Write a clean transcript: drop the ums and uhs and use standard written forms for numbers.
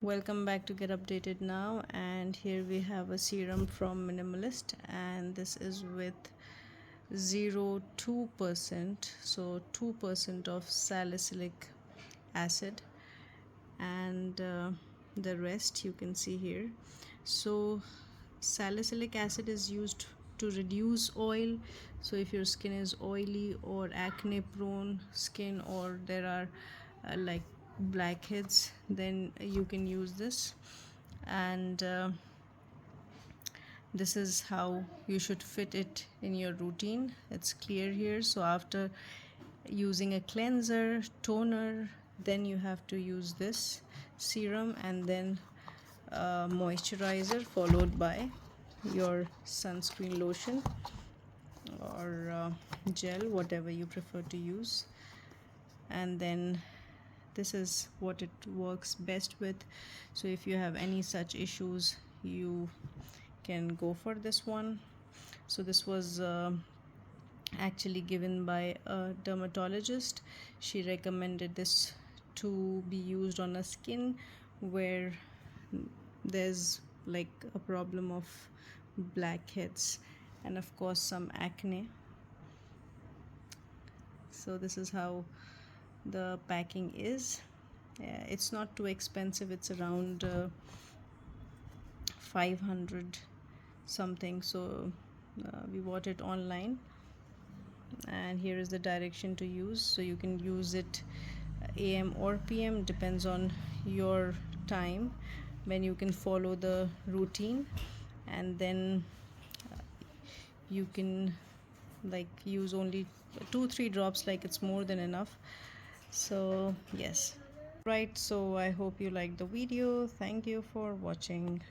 Welcome back to Get Updated Now, and here we have a serum from Minimalist, and this is with 0.2%, so 2% of salicylic acid, and the rest you can see here. So salicylic acid is used to reduce oil. So if your skin is oily or acne prone skin, or there are like blackheads, then you can use this. And this is how you should fit it in your routine. It's clear here. So after using a cleanser, toner, then you have to use this serum, and then moisturizer, followed by your sunscreen lotion or gel, whatever you prefer to use. And then this is what it works best with. So if you have any such issues, you can go for this one. So this was actually given by a dermatologist. She recommended this to be used on a skin where there's like a problem of blackheads and of course some acne. So this is how the packing is. It's not too expensive, it's around 500 something. So we bought it online, and here is the direction to use. So you can use it AM or PM, depends on your time when you can follow the routine, and then you can like use only 2-3 drops, like it's more than enough. So yes, right. So I hope you liked the video. Thank you for watching.